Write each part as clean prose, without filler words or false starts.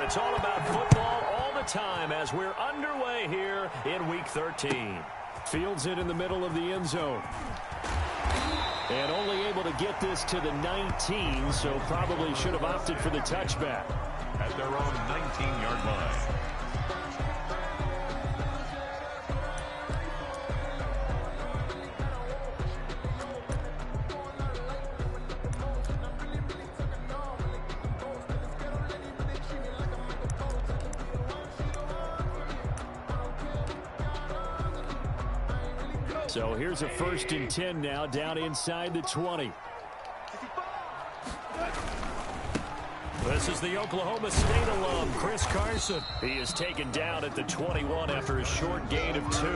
it's all about football all the time as we're underway here in Week 13. Fields it in the middle of the end zone. And only able to get this to the 19, so probably should have opted for the touchback. At their own 19-yard line. So here's a 1st and 10 now, down inside the 20. This is the Oklahoma State alum, Chris Carson. He is taken down at the 21 after a short gain of 2.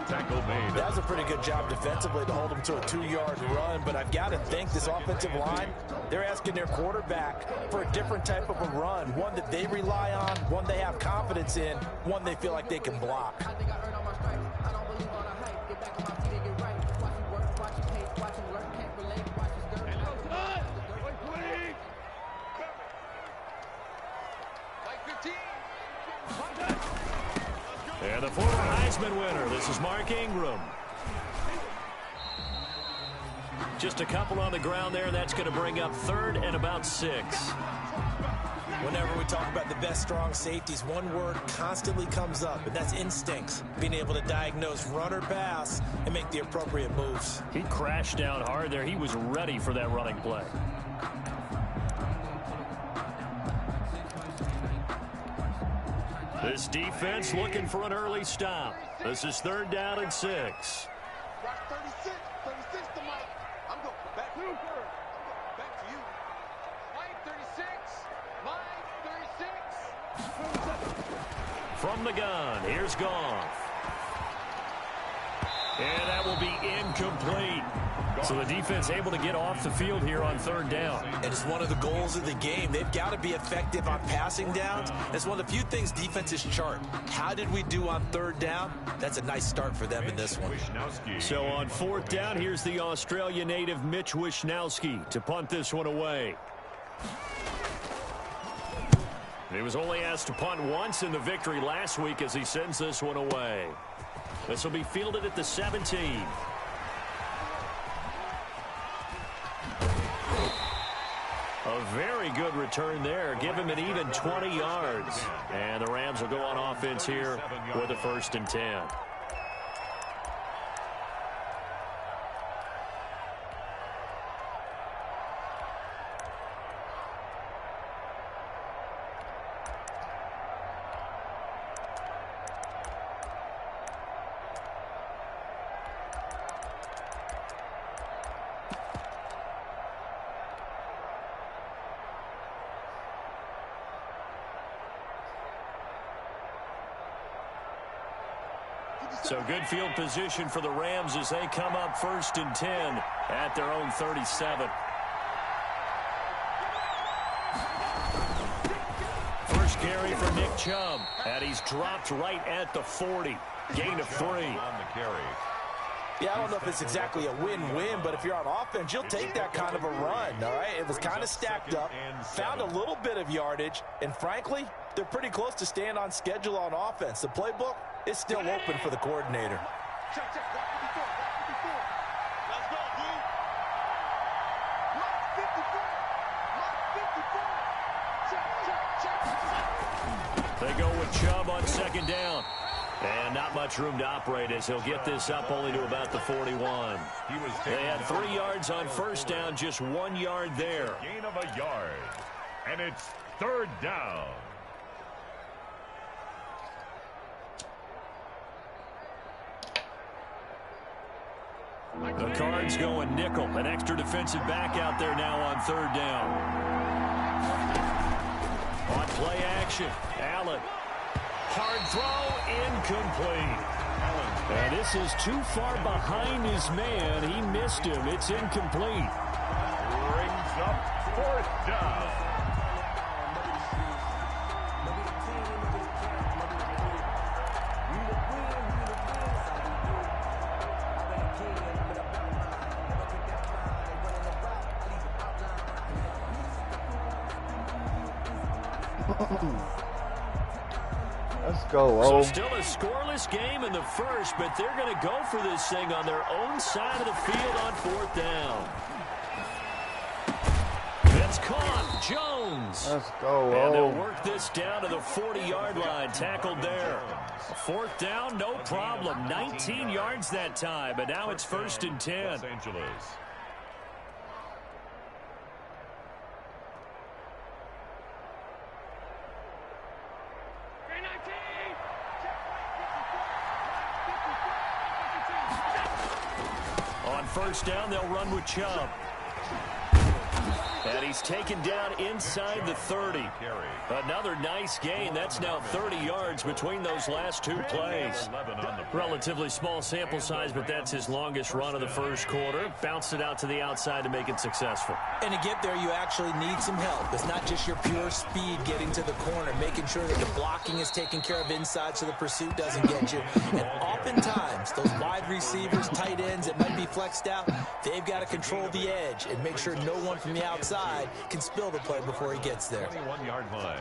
Tackle made. That was a pretty good job defensively to hold him to a 2-yard run, but I've got to think this offensive line, they're asking their quarterback for a different type of a run, one that they rely on, one they have confidence in, one they feel like they can block. And the former Heisman winner, this is Mark Ingram. Just a couple on the ground there, and that's going to bring up 3rd and about 6. Whenever we talk about the best strong safeties, one word constantly comes up, and that's instincts. Being able to diagnose run or pass and make the appropriate moves. He crashed down hard there. He was ready for that running play. This defense looking for an early stop. This is 3rd down and 6. Right 36 to Mike. I'm going back to you. Back to you. Mike 36. Mike 36. From the gun, here's Goff. And that will be incomplete. So the defense able to get off the field here on 3rd down. And it's one of the goals of the game. They've got to be effective on passing downs. It's one of the few things defenses chart. How did we do on 3rd down? That's a nice start for them in this one. So on 4th down, here's the Australia native Mitch Wishnowsky to punt this one away. He was only asked to punt once in the victory last week as he sends this one away. This will be fielded at the 17. A very good return there. Give him an even 20 yards. And the Rams will go on offense here with a 1st and 10. So good field position for the Rams as they come up 1st and 10 at their own 37. First carry for Nick Chubb, and he's dropped right at the 40. Gain of 3. On the carry. Yeah, I don't know if it's exactly a win-win, but if you're on offense, you'll take that kind of a run, all right? It was kind of stacked up, found a little bit of yardage, and frankly, they're pretty close to staying on schedule on offense. The playbook is still open for the coordinator. Check. Block 54. Let's go, dude. Block 54. Check. They go with Chubb on 2nd down. And not much room to operate as he'll get this up only to about the 41. They had 3 yards on 1st down, just 1 yard there. Gain of a yard. And it's 3rd down. The Cards going nickel. An extra defensive back out there now on 3rd down. On play action, Allen. Hard throw, incomplete. And this is too far behind his man. He missed him. It's incomplete. Brings up 4th down. Let's go, So oh. still a scoreless game in the first, but they're going to go for this thing on their own side of the field on 4th down. It's caught. Jones. Let's go, And they'll oh. work this down to the 40-yard line. Tackled there. 4th down, no problem. 19 yards that time, but now it's 1st and 10. Los Angeles. On 1st down, they'll run with Chubb. And he's taken down inside the 30. Another nice gain. That's now 30 yards between those last two plays. Relatively small sample size, but that's his longest run of the first quarter. Bounced it out to the outside to make it successful. And to get there, you actually need some help. It's not just your pure speed getting to the corner, making sure that the blocking is taken care of inside so the pursuit doesn't get you. And oftentimes, those wide receivers, tight ends that might be flexed out, they've got to control the edge and make sure no one from the outside can spill the play before he gets there. 21-yard line.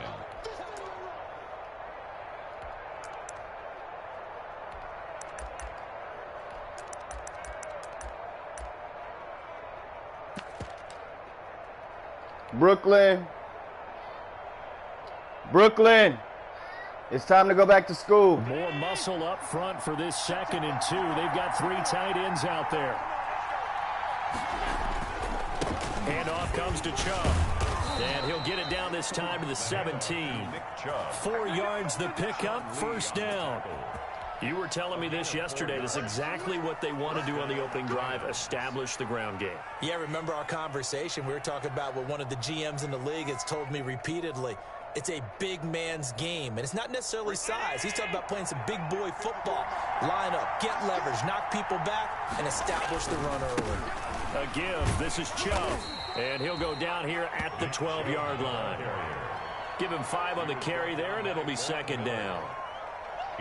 Brooklyn. Brooklyn. It's time to go back to school. More muscle up front for this 2nd and 2. They've got 3 tight ends out there. Handoff comes to Chubb. And he'll get it down this time to the 17. 4 yards the pickup, 1st down. You were telling me this yesterday. That's exactly what they want to do on the opening drive, establish the ground game. Yeah, remember our conversation? We were talking about what one of the GMs in the league has told me repeatedly. It's a big man's game, and it's not necessarily size. He's talking about playing some big boy football. Line up, get leverage, knock people back, and establish the run early. A give. This is Chubb. And he'll go down here at the 12-yard line. Give him 5 on the carry there, and it'll be 2nd down.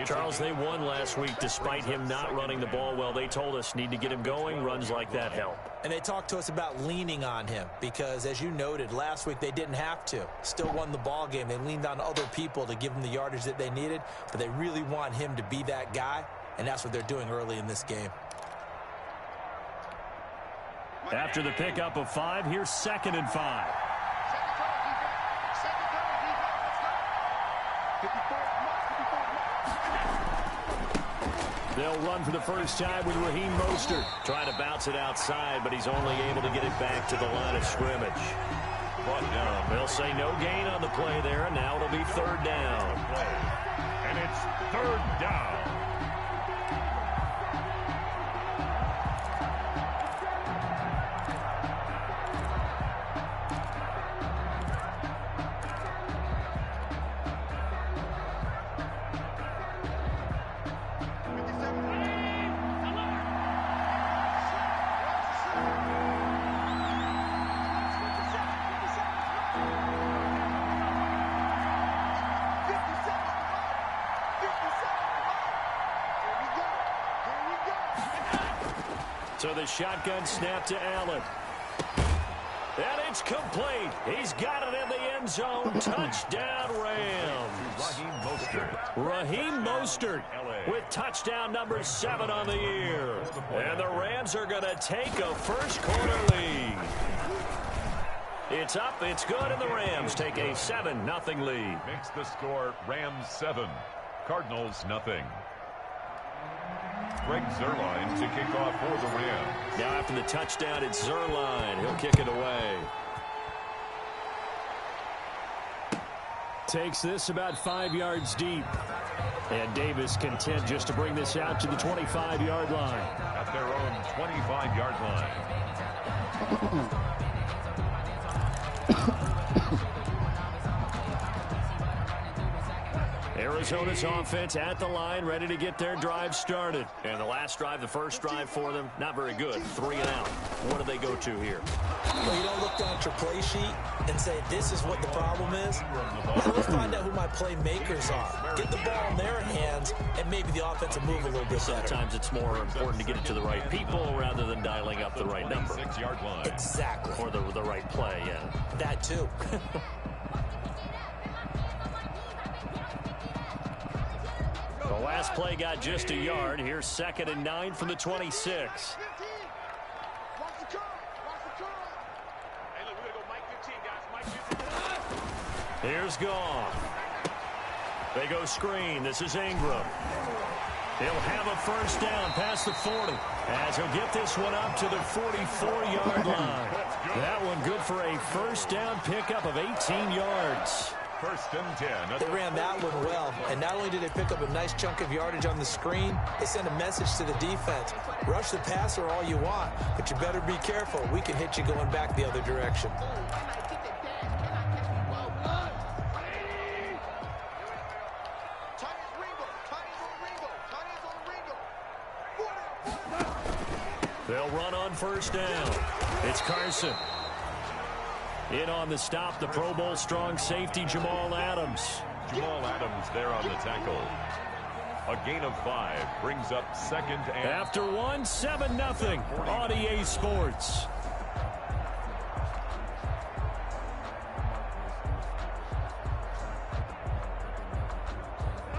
Charles, they won last week despite him not running the ball well. They told us need to get him going. Runs like that help. And they talked to us about leaning on him because, as you noted, last week they didn't have to. Still won the ball game. They leaned on other people to give them the yardage that they needed, but they really want him to be that guy, and that's what they're doing early in this game. After the pickup of 5, here's 2nd and 5. They'll run for the first time with Raheem Mostert. Trying to bounce it outside, but he's only able to get it back to the line of scrimmage. They'll say no gain on the play there, and now it'll be 3rd down. And it's 3rd down. So the shotgun snap to Allen. And it's complete. He's got it in the end zone. Touchdown, Rams. Raheem Mostert with touchdown number 7 on the year. And the Rams are going to take a first quarter lead. It's up, it's good, and the Rams take a 7-0 lead. Makes the score Rams 7, Cardinals nothing. Greg Zuerlein to kick off for the Rams. Now after the touchdown, it's Zuerlein. He'll kick it away. Takes this about 5 yards deep. And Davis content just to bring this out to the 25-yard line. At their own 25-yard line. Arizona's offense at the line, ready to get their drive started. And the last drive, the first drive for them, not very good. 3 and out. What do they go to here? Well, you don't look down at your play sheet and say, this is what the problem is. Well, let's find out who my playmakers are. Get the ball in their hands, and maybe the offense will move a little bit better. Sometimes it's more important to get it to the right people rather than dialing up the right number. 26-yard line. Exactly. Or the right play, yeah. That too. Last play got just a yard. Here's 2nd and 9 from the 26. Here's Goff. They go screen. This is Ingram. He'll have a first down past the 40 as he'll get this one up to the 44-yard line. That one good for a first down pickup of 18 yards. 1st and 10. They ran that one well, and not only did they pick up a nice chunk of yardage on the screen, they sent a message to the defense. Rush the passer all you want, but you better be careful. We can hit you going back the other direction. They'll run on first down. It's Carson. In on the stop, the Pro Bowl strong safety, Jamal Adams. Jamal Adams there on the tackle. A gain of 5 brings up 2nd and... After 1, 7-0 on EA Sports.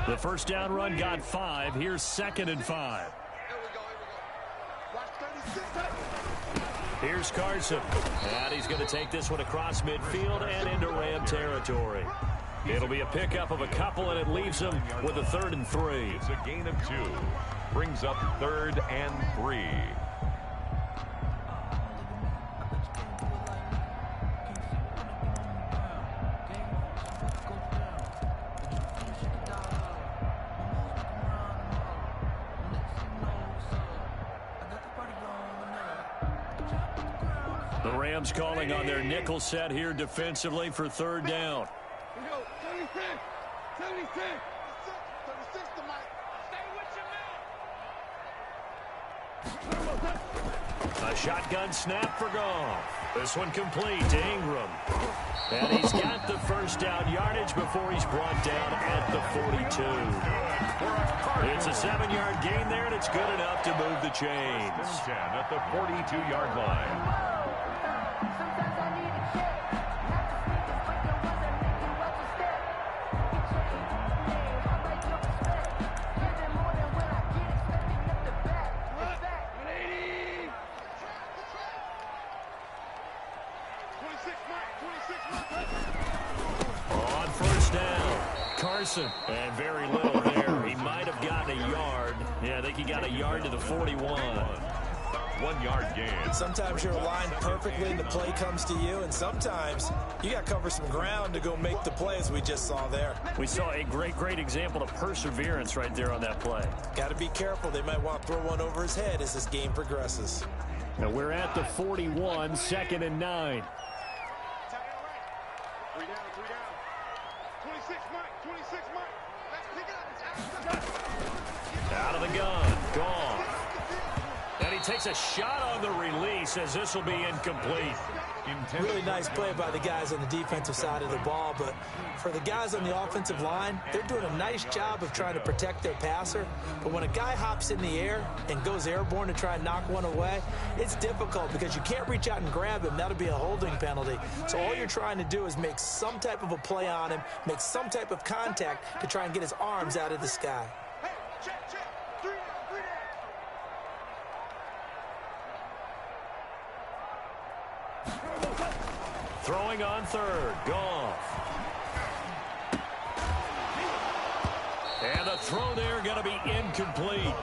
The first down run got 5. Here's 2nd and 5. Here's Carson. And he's going to take this one across midfield and into Ram territory. It'll be a pickup of a couple, and it leaves him with a 3rd and 3. It's a gain of 2. Brings up 3rd and 3. The Rams calling on their nickel set here defensively for 3rd down. Here we go. 76. 76. 36 to Mike. Stay with your man. A shotgun snap for Goff. This one complete to Ingram. And he's got the first down yardage before he's brought down at the 42. It's a 7-yard gain there, and it's good enough to move the chains. 10 at the 42-yard line. On first down, Carson. And very little there. He might have gotten a yard. Yeah, I think he got a yard to the 41. 1-yard gain. Sometimes you're aligned perfectly and the play comes to you, and sometimes you got to cover some ground to go make the play, as we just saw there. We saw a great example of perseverance right there on that play. Got to be careful. They might want to throw one over his head as this game progresses. Now we're at the 41, 2nd and 9. 3 down. 26 Mike. 26 Mike. Let's pick it up. Out of the gun, Goff. And he takes a shot on the release as this will be incomplete. Really nice play by the guys on the defensive side of the ball, but for the guys on the offensive line, they're doing a nice job of trying to protect their passer. But when a guy hops in the air and goes airborne to try and knock one away, it's difficult because you can't reach out and grab him. That'll be a holding penalty. So all you're trying to do is make some type of a play on him, make some type of contact to try and get his arms out of the sky. Hey, check. 3 down. Throwing on 3rd, Goff. And the throw there going to be incomplete.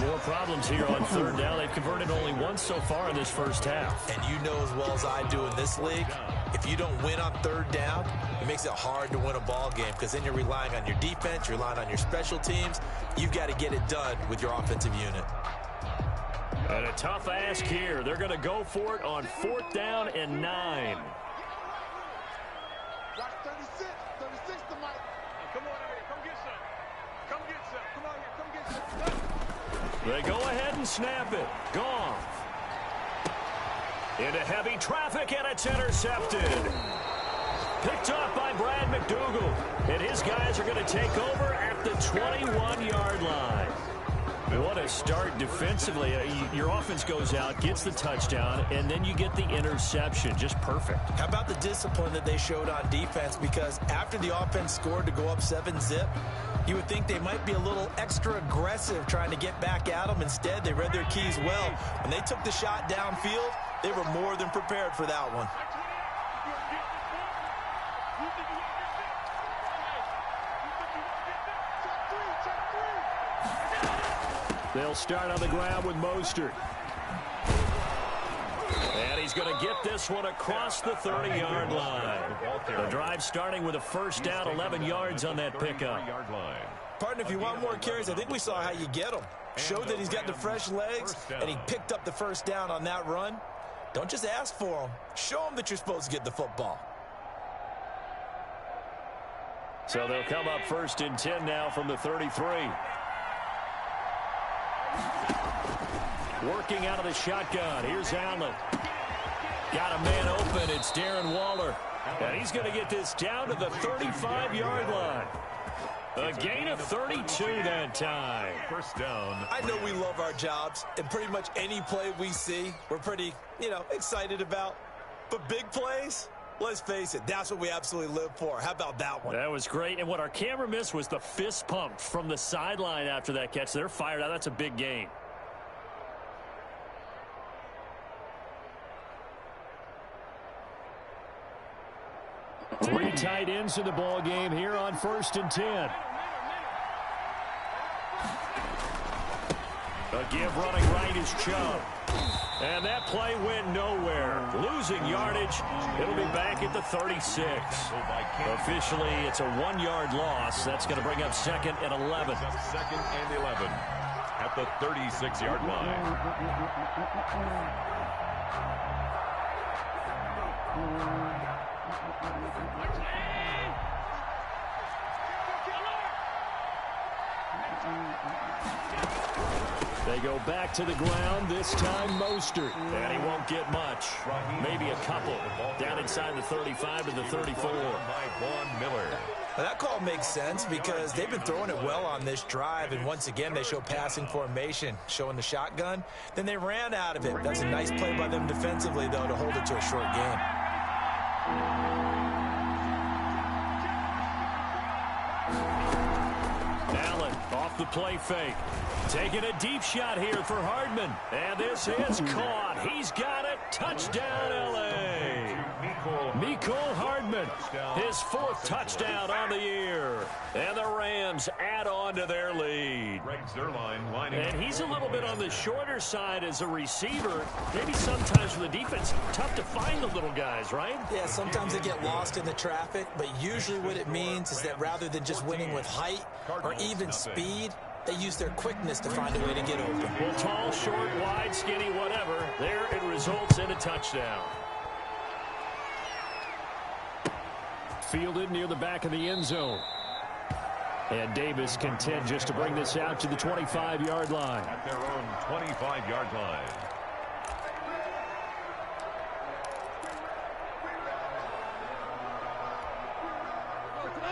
More problems here on 3rd down. They've converted only once so far in this first half. And you know as well as I do in this league, if you don't win on 3rd down, it makes it hard to win a ball game because then you're relying on your defense, you're relying on your special teams. You've got to get it done with your offensive unit. And a tough ask here. They're going to go for it on 4th down and 9. Watch 36. 36 to Mike. Come on out here. Come get some. Come get some. Come on here. Come get some. They go ahead and snap it. Goff. Into heavy traffic, and it's intercepted. Picked up by Brad McDougal. And his guys are going to take over at the 21-yard line. What a start defensively. Your offense goes out, gets the touchdown, and then you get the interception. Just perfect. How about the discipline that they showed on defense? Because after the offense scored to go up 7-zip, you would think they might be a little extra aggressive trying to get back at them. Instead, they read their keys well. When they took the shot downfield, they were more than prepared for that one. They'll start on the ground with Mostert. And he's going to get this one across the 30-yard line. The drive starting with a first down, 11 yards on that pickup. Partner, if you want more carries, I think we saw how you get them. Showed that he's got the fresh legs, and he picked up the first down on that run. Don't just ask for them. Show them that you're supposed to get the football. So they'll come up first and 10 now from the 33. Working out of the shotgun. Here's Allen. Got a man open. It's Darren Waller. And he's going to get this down to the 35-yard line. A gain of 32 that time. First down. I know we love our jobs, and pretty much any play we see, we're pretty, excited about. But big plays, let's face it, that's what we absolutely live for. How about that one? That was great. And what our camera missed was the fist pump from the sideline after that catch. They're fired out. That's a big gain. Three tight ends in the ball game here on first and 10. A give running right is Chubb. And that play went nowhere. Losing yardage. It'll be back at the 36. Officially, it's a 1-yard loss. That's going to bring up second and 11. Second and 11 at the 36-yard line. They go back to the ground, this time Mostert. And he won't get much. Maybe a couple. Down inside the 35 to the 34. Well, that call makes sense because they've been throwing it well on this drive, and once again they show passing formation, showing the shotgun. Then they ran out of it. That's a nice play by them defensively, though, to hold it to a short game. Allen off the play fake. Taking a deep shot here for Hardman. And this is caught. He's got it. Touchdown, L.A. Mecole Hardman, his 4th touchdown on the year. And the Rams add on to their lead. And he's a little bit on the shorter side as a receiver. Maybe sometimes for the defense, tough to find the little guys, right? Yeah, sometimes they get lost in the traffic, but usually what it means is that rather than just winning with height or even speed, they use their quickness to find a way to get open. Well, tall, short, wide, skinny, whatever. There it results in a touchdown. Fielded near the back of the end zone. And Davis content just to bring this out to the 25-yard line. At their own 25-yard line.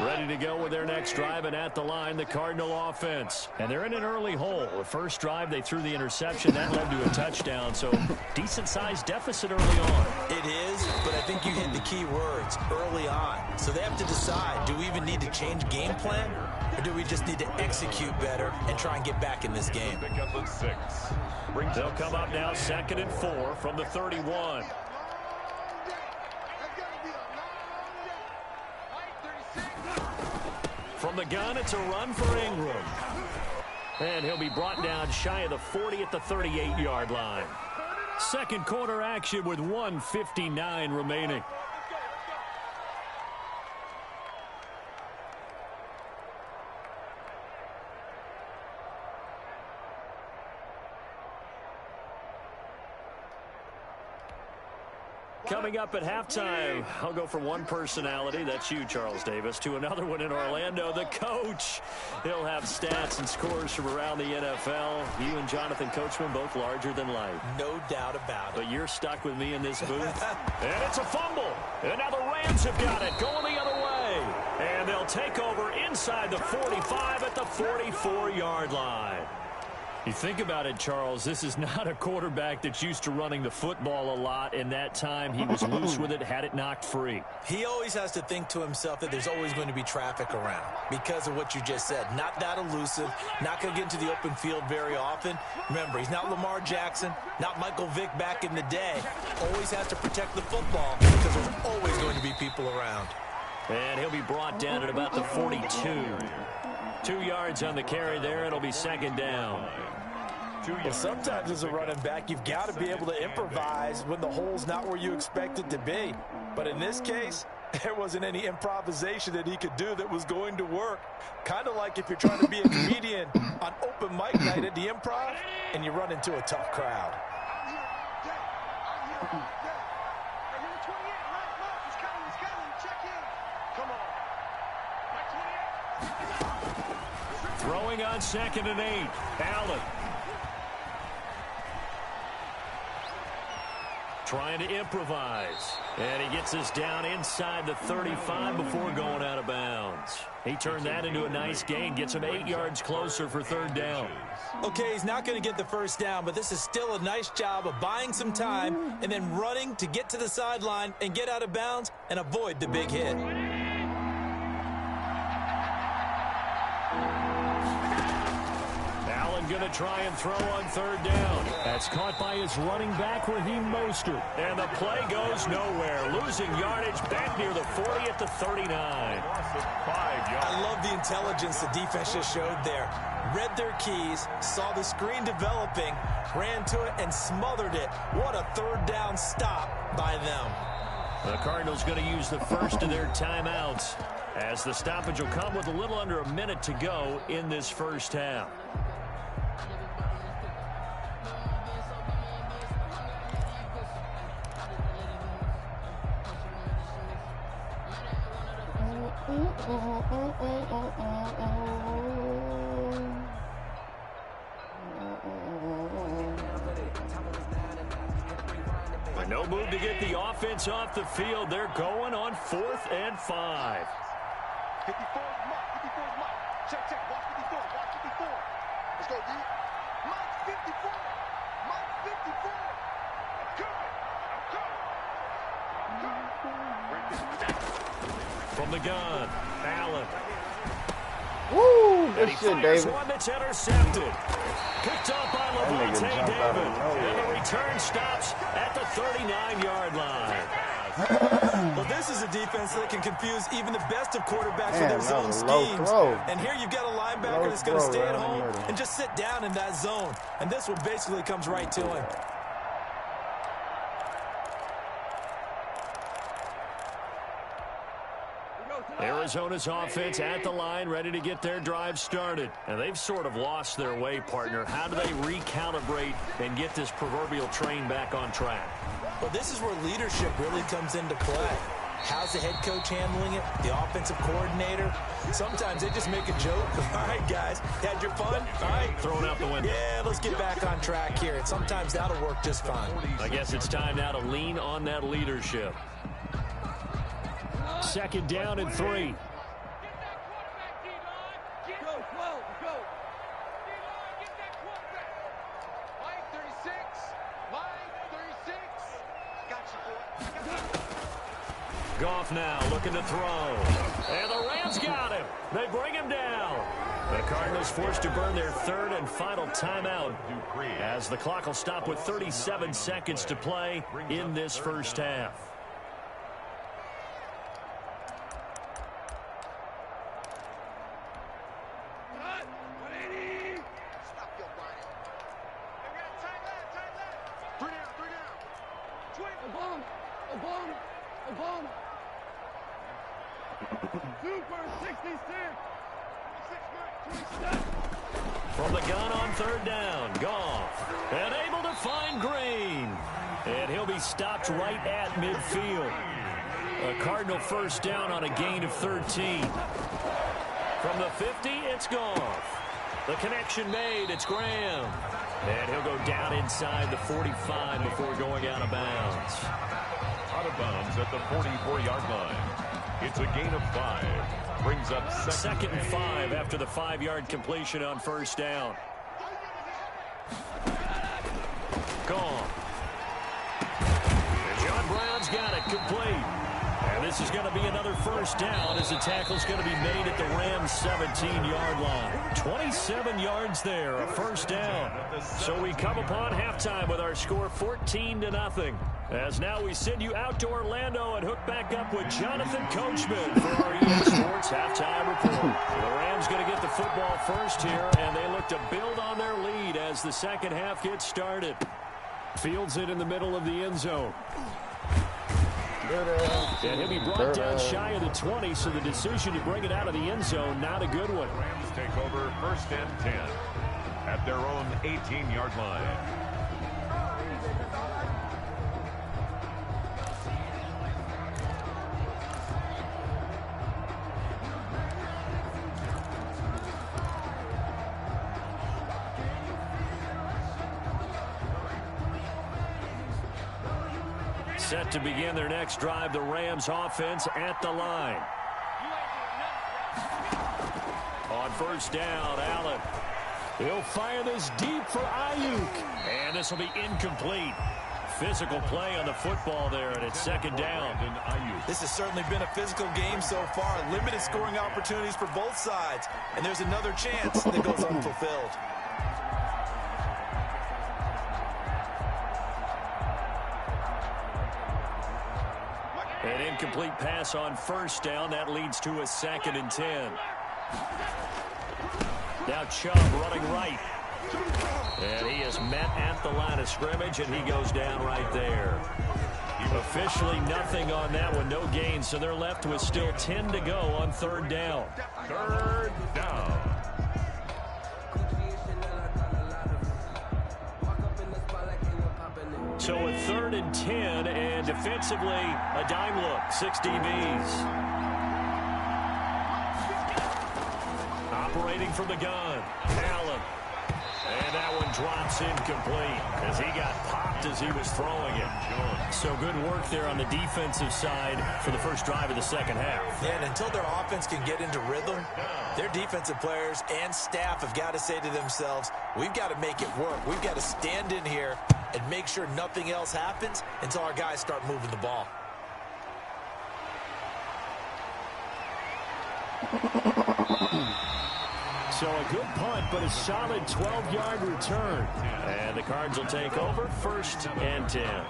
Ready to go with their next drive, and at the line, the Cardinal offense. And they're in an early hole. The first drive, they threw the interception. That led to a touchdown, so decent-sized deficit early on. It is, but I think you hit the key words, early on. So they have to decide, do we even need to change game plan, or do we just need to execute better and try and get back in this game? Pick up the 6. They'll come up now 2nd and 4 from the 31. From the gun, it's a run for Ingram. And he'll be brought down shy of the 40 at the 38-yard line. Second quarter action with 1:59 remaining. Coming up at halftime, I'll go from one personality, that's you, Charles Davis, to another one in Orlando, the coach. He'll have stats and scores from around the NFL. You and Jonathan Coachman, both larger than life. No doubt about it. But you're stuck with me in this booth. And it's a fumble. And now the Rams have got it, going the other way. And they'll take over inside the 45 at the 44-yard line. You think about it, Charles, this is not a quarterback that's used to running the football a lot. In that time, he was loose with it, had it knocked free. He always has to think to himself that there's always going to be traffic around because of what you just said. Not that elusive, not going to get into the open field very often. Remember, he's not Lamar Jackson, not Michael Vick back in the day. Always has to protect the football because there's always going to be people around. And he'll be brought down at about the 42. 2 yards on the carry there. It'll be second down. Well, sometimes as a running back, you've got to be able to improvise when the hole's not where you expect it to be. But in this case, there wasn't any improvisation that he could do that was going to work. Kind of like if you're trying to be a comedian on open mic night at the Improv and you run into a tough crowd. Throwing on 2nd and 8. Allen. Trying to improvise. And he gets us down inside the 35 before going out of bounds. He turned that into a nice gain. Gets him 8 yards closer for 3rd down. Okay, he's not going to get the first down, but this is still a nice job of buying some time and then running to get to the sideline and get out of bounds and avoid the big hit. Going to try and throw on 3rd down. That's caught by his running back, Raheem Mostert. And the play goes nowhere. Losing yardage back near the 40 at the 39. I love the intelligence the defense just showed there. Read their keys, saw the screen developing, ran to it, and smothered it. What a 3rd down stop by them. The Cardinals going to use the first of their timeouts as the stoppage will come with a little under a minute to go in this first half. No move to get the offense off the field. They're going on 4th and 5. 54 is Mike. 54 is Mike. Check, check. Watch 54. Watch 54. Let's go, D. Mike 54. Mike 54. I'm coming. From the gun, Allen. Woo! Good And he shit, fires David. one that's intercepted. Picked up by Levante David. And the return stops at the 39-yard line. Well, this is a defense that can confuse even the best of quarterbacks with their that zone was a low schemes. throw. And here you've got a linebacker Low that's going to throw stay at right home in the middle. and just sit down in that zone. And this one basically comes right to him. Arizona's offense at the line, ready to get their drive started. And they've sort of lost their way, partner. How do they recalibrate and get this proverbial train back on track? Well, this is where leadership really comes into play. How's the head coach handling it? The offensive coordinator? Sometimes they just make a joke. All right, guys, had your fun? All right. Thrown out the window. Yeah, let's get back on track here. And sometimes that'll work just fine. I guess it's time now to lean on that leadership. 2nd down and 3. Goff now looking to throw. And the Rams got him. They bring him down. The Cardinals forced to burn their 3rd and final timeout as the clock will stop with 37 seconds to play in this first half. From the gun on 3rd down, Goff. And able to find Green. And he'll be stopped right at midfield. A Cardinal first down on a gain of 13. From the 50, it's Goff. The connection made, it's Graham. And he'll go down inside the 45 before going out of bounds. Out of bounds at the 44-yard line. It's a gain of 5. Brings up 2nd and 5 after the 5-yard completion on first down. Gone. And John Brown's got it complete. And this is going to be another first down as the tackle's going to be made at the Rams' 17-yard line. 27 yards there, a first down. So we come upon halftime with our score 14-0. As now we send you out to Orlando and hook back up with Jonathan Coachman for our EA Sports halftime report. The Rams going to get the football first here, and they look to build on their lead as the second half gets started. Fields it in the middle of the end zone. And he'll be brought down shy of the 20, so the decision to bring it out of the end zone, not a good one. Rams take over 1st and 10 at their own 18-yard line. Set to begin their next drive, the Rams offense at the line. On first down, Allen. He'll fire this deep for Ayuk. And this will be incomplete. Physical play on the football there, and it's second down. This has certainly been a physical game so far. Limited scoring opportunities for both sides. And there's another chance that goes unfulfilled. An incomplete pass on first down. That leads to a 2nd and 10. Now Chubb running right. And he is met at the line of scrimmage, and he goes down right there. Officially nothing on that one, no gain, so they're left with still 10 to go on 3rd down. 3rd down. So a 3rd and 10, and defensively, a dime look, 6 DBs. Operating from the gun, Allen. And that one drops incomplete as he got popped as he was throwing it. So good work there on the defensive side for the first drive of the second half. Yeah, and until their offense can get into rhythm, their defensive players and staff have got to say to themselves, we've got to make it work. We've got to stand in here and make sure nothing else happens until our guys start moving the ball. So a good punt, but a solid 12-yard return. And the Cards will take over 1st and 10.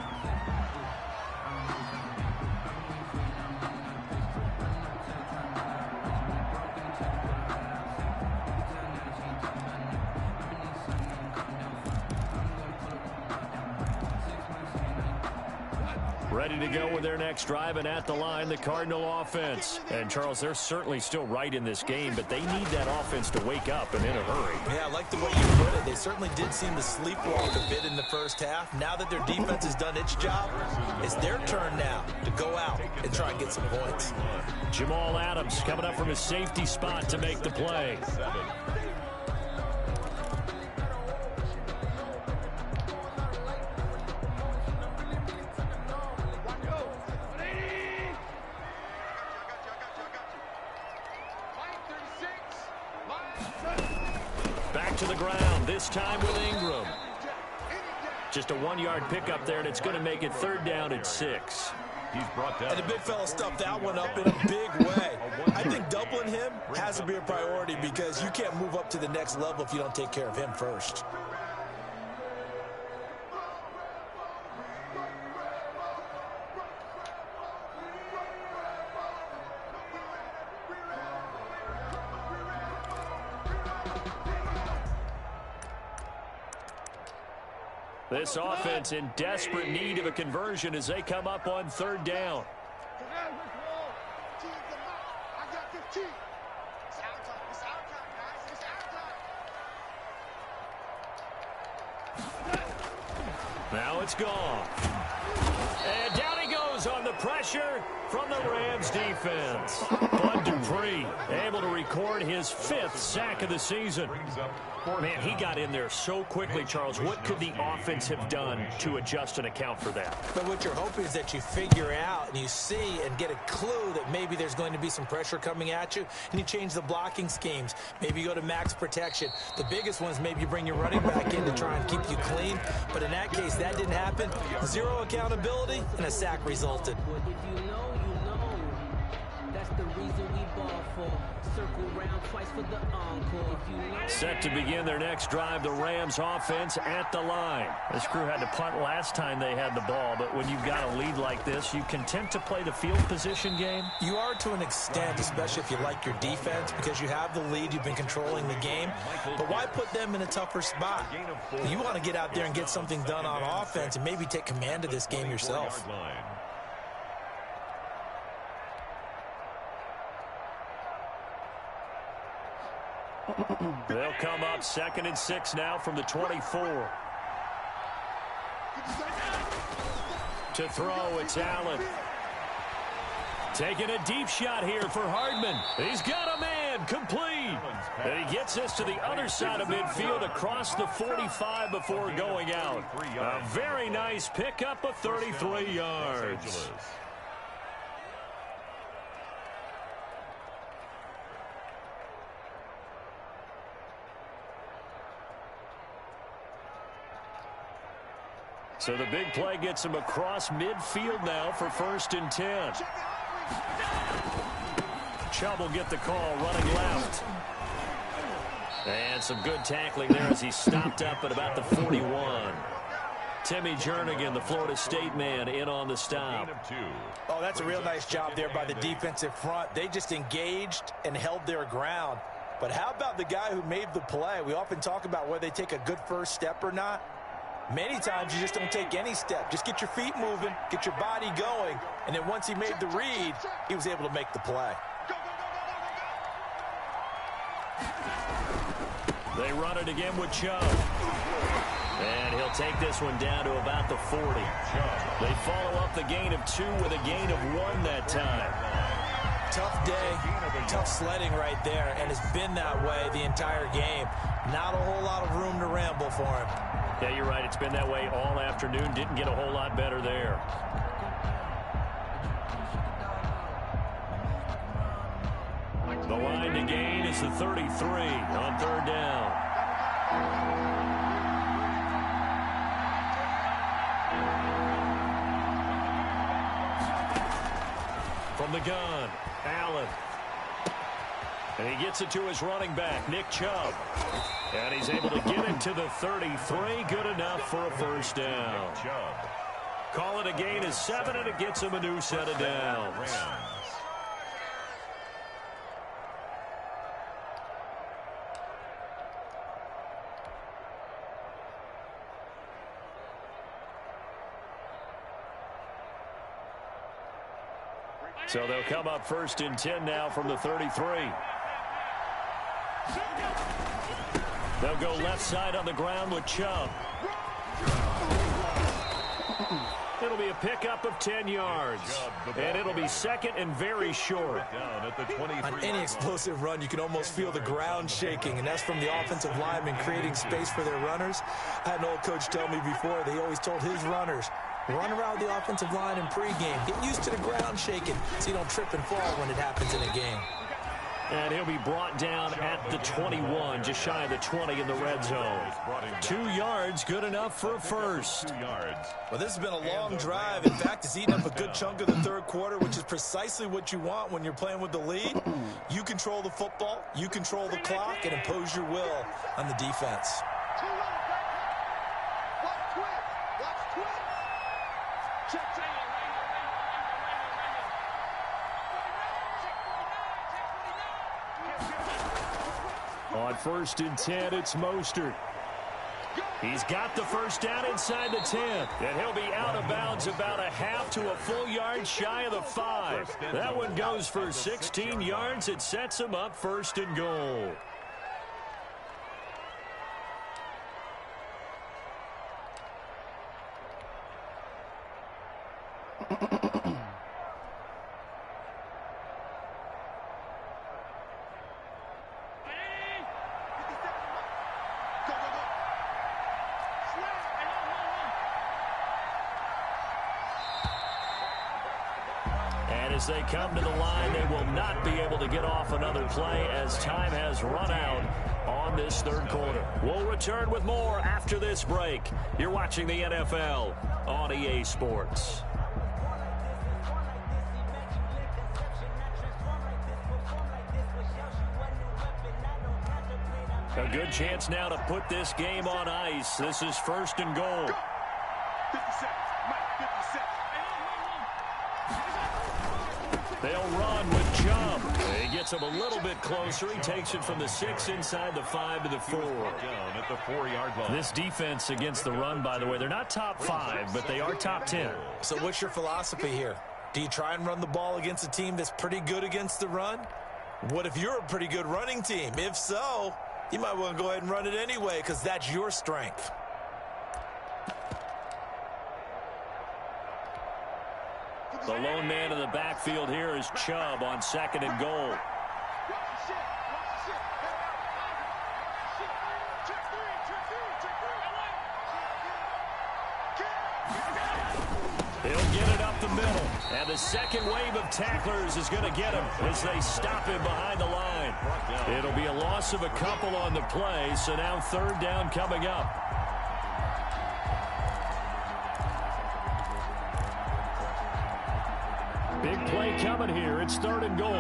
Ready to go with their next drive, and at the line, the Cardinal offense. And, Charles, they're certainly still right in this game, but they need that offense to wake up and in a hurry. Yeah, I like the way you put it. They certainly did seem to sleepwalk a bit in the first half. Now that their defense has done its job, it's their turn now to go out and try and get some points. Jamal Adams coming up from his safety spot to make the play. Back to the ground, this time with Ingram. Just a 1-yard pickup there, and it's going to make it 3rd down at 6. He's brought down. And the big fella stuffed that one up in a big way. I think doubling him has to be a priority because you can't move up to the next level if you don't take care of him first. This offense in desperate need of a conversion as they come up on 3rd down. Now it's gone. And down he goes on the pressure from the Rams defense. Bud Dupree able to record his 5th sack of the season. Brings up Man, he got in there so quickly, Charles. What could the offense have done to adjust and account for that? But what you're hoping is that you figure out and you see and get a clue that maybe there's going to be some pressure coming at you, and you change the blocking schemes. Maybe you go to max protection. The biggest one is maybe you bring your running back in to try and keep you clean. But in that case, that didn't happen. Zero accountability, and a sack resulted. If you know, you know. That's the reason we ball for. Circle round twice for the encore. If you know. Set to begin their next drive, the Rams offense at the line. This crew had to punt last time they had the ball, but when you've got a lead like this, you content to play the field position game? You are to an extent, especially if you like your defense, because you have the lead, you've been controlling the game. But why put them in a tougher spot? You want to get out there and get something done on offense and maybe take command of this game yourself. They'll come up 2nd and 6 now from the 24. To throw, it's Allen. Taking a deep shot here for Hardman. He's got a man, complete. And he gets us to the other side of midfield across the 45 before going out. A very nice pickup of 33 yards. So the big play gets him across midfield now for 1st and 10. Chubb will get the call running left. And some good tackling there as he stopped up at about the 41. Timmy Jernigan, the Florida State man, in on the stop. Oh, that's a real nice job there by the defensive front. They just engaged and held their ground. But how about the guy who made the play? We often talk about whether they take a good first step or not. Many times you just don't take any step. Just get your feet moving, get your body going, and then once he made the read, he was able to make the play. They run it again with Chubb. And he'll take this one down to about the 40. They follow up the gain of 2 with a gain of 1 that time. Tough day, tough sledding right there, and it's been that way the entire game. Not a whole lot of room to ramble for him. Yeah, you're right. It's been that way all afternoon. Didn't get a whole lot better there. The line to gain is the 33 on 3rd down. From the gun, Allen. And he gets it to his running back, Nick Chubb. And he's able to get it to the 33. Good enough for a 1st down. Call it a gain of 7, and it gets him a new set of downs. So they'll come up 1st and 10 now from the 33. They'll go left side on the ground with Chubb. It'll be a pickup of 10 yards. And it'll be 2nd and very short. On any explosive run, you can almost feel the ground shaking, and that's from the offensive linemen creating space for their runners. I had an old coach tell me before, they always told his runners, run around the offensive line in pregame. Get used to the ground shaking so you don't trip and fall when it happens in a game. And he'll be brought down at the 21, just shy of the 20 in the red zone. 2 yards, good enough for a 1st. Well, this has been a long drive. In fact, it's eaten up a good chunk of the 3rd quarter, which is precisely what you want when you're playing with the lead. You control the football, you control the clock, and impose your will on the defense. On 1st and 10, it's Mostert. He's got the 1st down inside the 10. And he'll be out of bounds about a half to a full yard shy of the 5. That one goes for 16 yards. It sets him up 1st and goal. as they come to the line, they will not be able to get off another play as time has run out on this third quarter. We'll return with more after this break. You're watching the NFL on EA Sports. A good chance now to put this game on ice. This is first and goal. 50 seconds. Mike, 50 seconds. They'll run with Chubb. He gets him a little bit closer. He takes it from the 6 inside the 5 to the 4. Down at the 4-yard line. This defense against the run, by the way, they're not top 5, but they are top 10. So what's your philosophy here? Do you try and run the ball against a team that's pretty good against the run? What if you're a pretty good running team? If so, you might want to go ahead and run it anyway because that's your strength. The lone man in the backfield here is Chubb on second and goal. He'll get it up the middle. And the second wave of tacklers is going to get him as they stop him behind the line. It'll be a loss of a couple on the play, so now third down coming up. Big play coming here. It's third and goal.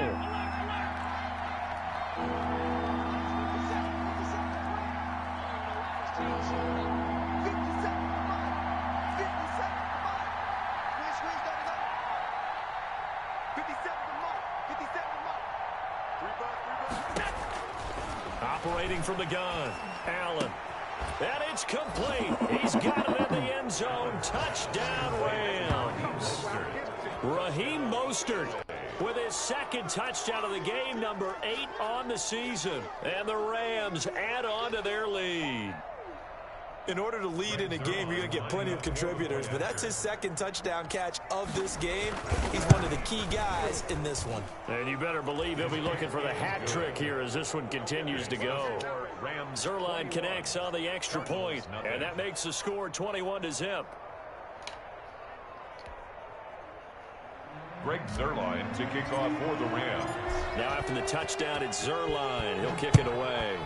Operating from the gun, Allen. And it's complete. He's got it in the end zone. Touchdown, Rams. Raheem Mostert with his second touchdown of the game, number 8 on the season. And the Rams add on to their lead. In order to lead in a game, you're going to get plenty of contributors, but that's his second touchdown catch of this game. He's one of the key guys in this one. And you better believe he'll be looking for the hat trick here as this one continues to go. Zerline connects on the extra point, and that makes the score 21-0. Greg Zerline to kick off for the Rams. Now after the touchdown, it's Zerline. He'll kick it away.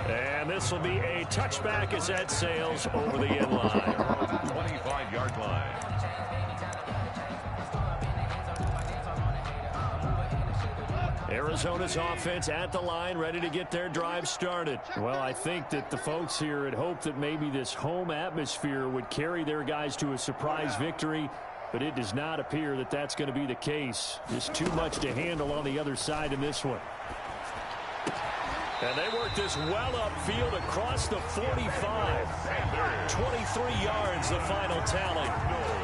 And this will be a touchback as that sails over the end line. 25-yard line. Arizona's offense at the line, ready to get their drive started. Well, I think that the folks here had hoped that maybe this home atmosphere would carry their guys to a surprise victory, but it does not appear that that's going to be the case. Just too much to handle on the other side in this one. And they work this well upfield across the 45. 23 yards, the final tally.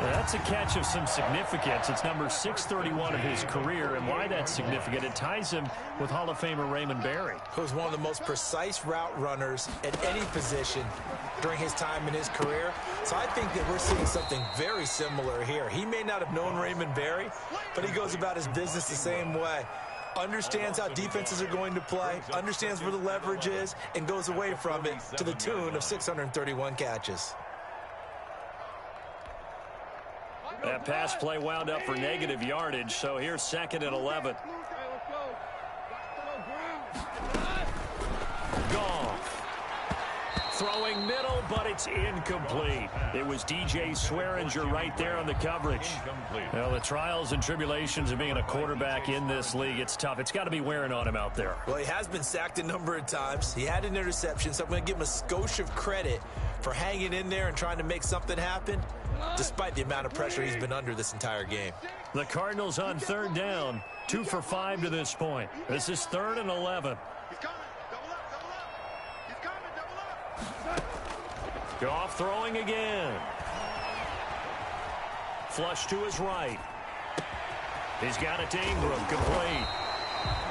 That's a catch of some significance. It's number 631 of his career, and why that's significant, it ties him with Hall of Famer Raymond Berry, who's one of the most precise route runners at any position during his time in his career. So I think that we're seeing something very similar here. He may not have known Raymond Berry, but he goes about his business the same way. Understands how defenses are going to play, understands where the leverage is, and goes away from it to the tune of 631 catches. That pass play wound up for negative yardage, so here's second and 11. Goff. Throwing middle, but it's incomplete. It was DJ Swearinger right there on the coverage. Well, the trials and tribulations of being a quarterback in this league, it's tough. It's got to be wearing on him out there. Well, he has been sacked a number of times. He had an interception, so I'm going to give him a skosh of credit for hanging in there and trying to make something happen, despite the amount of pressure he's been under this entire game. The Cardinals on third down, 2 for 5 to this point. This is third and 11. Goff throwing again. Flush to his right. He's got it to Ingram, complete.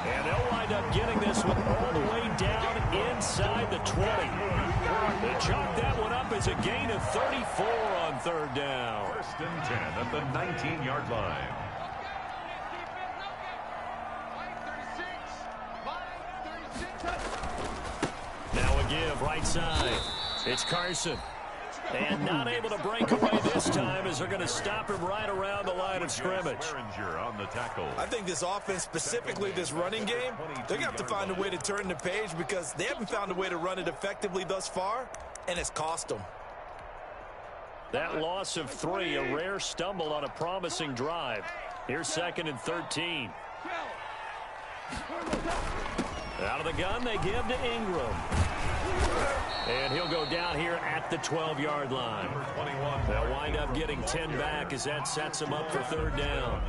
And they'll wind up getting this one all the way down inside the 20. They chalk that one up as a gain of 34 on third down. First and 10 at the 19-yard line. Now a give, right side. It's Carson. And not able to break away this time as they're going to stop him right around the line of scrimmage. On the tackle. I think this offense, specifically this running game, they're going to have to find a way to turn the page because they haven't found a way to run it effectively thus far, and it's cost them. That loss of 3, a rare stumble on a promising drive. Here's 2nd and 13. Out of the gun, they give to Ingram. And he'll go down here at the 12-yard line. They'll wind up getting 10 back as that sets them up for 3rd down.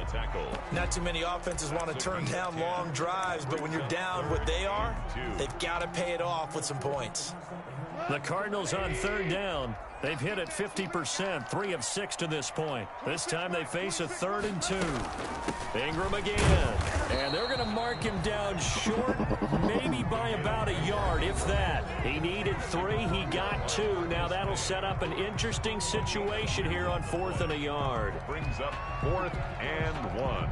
Not too many offenses want to turn down long drives, but when you're down what they are, they've got to pay it off with some points. The Cardinals on 3rd down. They've hit it 50%, 3 of 6 to this point. This time they face a 3rd and 2. Ingram again. And they're going to mark him down short, maybe by about a yard, if that. He needed 3, he got 2. Now that'll set up an interesting situation here on 4th and a yard. Brings up 4th and 1.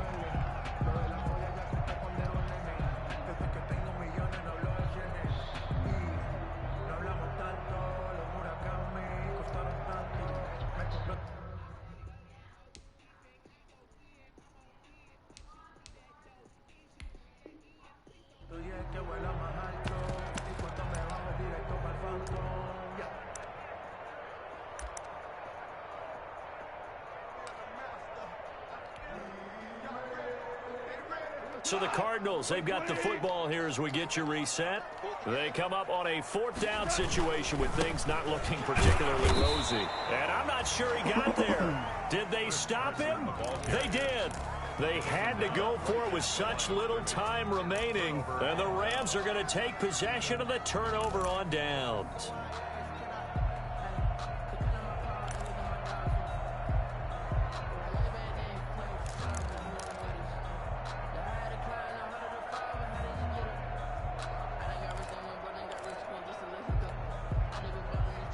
So the Cardinals, they've got the football here as we get you reset. They come up on a 4th down situation with things not looking particularly rosy. And I'm not sure he got there. Did they stop him? They did. They had to go for it with such little time remaining. And the Rams are going to take possession of the turnover on downs.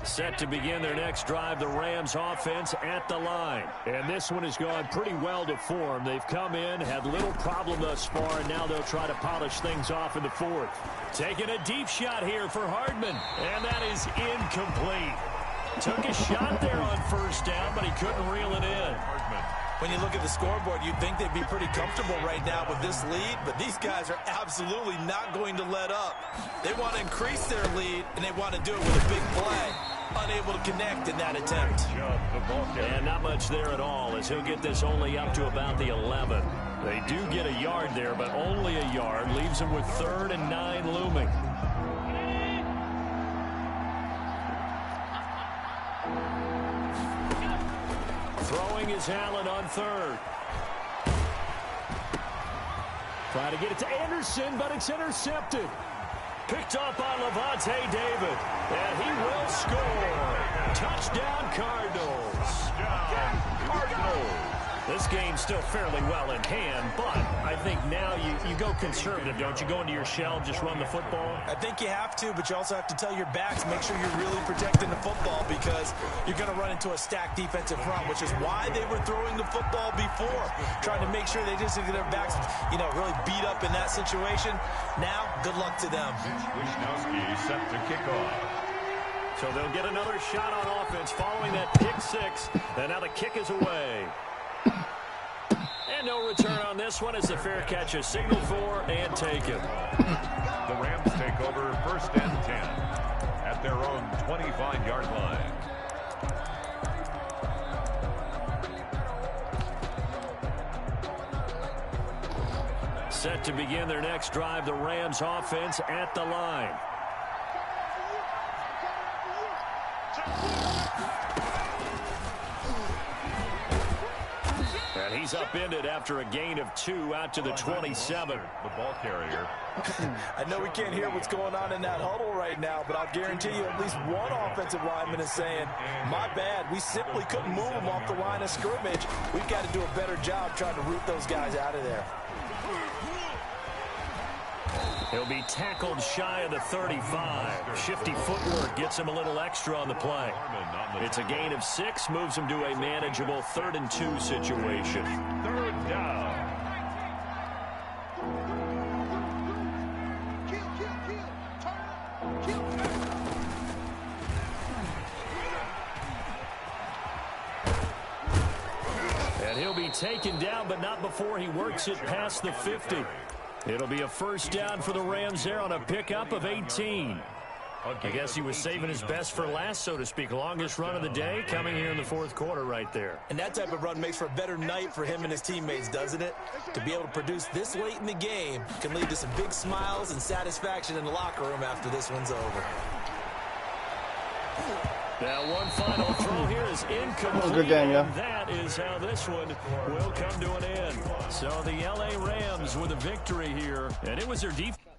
Set to begin their next drive, the Rams offense at the line. And this one has gone pretty well to form. They've come in, had little problem thus far, and now they'll try to polish things off in the 4th. Taking a deep shot here for Hardman, and that is incomplete. Took a shot there on 1st down, but he couldn't reel it in. When you look at the scoreboard, you'd think they'd be pretty comfortable right now with this lead, but these guys are absolutely not going to let up. They want to increase their lead, and they want to do it with a big play. Unable to connect in that attempt. And not much there at all, as he'll get this only up to about the 11. They do get a yard there, but only a yard. Leaves them with 3rd and 9 looming. Throwing is Allen on 3rd. Trying to get it to Anderson, but it's intercepted. Picked up by Levante David, and he will score. Touchdown, Cardinals. Touchdown, Cardinals. This game's still fairly well in hand, but I think now you go conservative, don't you? Go into your shell, just run the football? I think you have to, but you also have to tell your backs, make sure you're really protecting the football because you're going to run into a stacked defensive front, which is why they were throwing the football before, trying to make sure they just get their backs, really beat up in that situation. Now, good luck to them. Wisnowski set to kick off. So they'll get another shot on offense following that pick 6, and now the kick is away. And no return on this one as the fair catch is signaled for and taken. The Rams take over 1st and 10 at their own 25-yard line. Set to begin their next drive, the Rams offense at the line. And he's upended after a gain of 2 out to the 27. The ball carrier. I know we can't hear what's going on in that huddle right now, but I'll guarantee you at least one offensive lineman is saying, my bad, we simply couldn't move them off the line of scrimmage. We've got to do a better job trying to root those guys out of there. He'll be tackled shy of the 35. Shifty footwork gets him a little extra on the play. It's a gain of 6, moves him to a manageable 3rd and 2 situation. 3rd down. taken down, but not before he works it past the 50. It'll be a first down for the Rams there on a pickup of 18. I guess he was saving his best for last, so to speak. Longest run of the day coming here in the fourth quarter right there. And that type of run makes for a better night for him and his teammates, doesn't it? To be able to produce this late in the game can lead to some big smiles and satisfaction in the locker room after this one's over. Now one final throw here is incomplete. Good game, yeah. That is how this one will come to an end. So the LA Rams with a victory here, and it was their defense.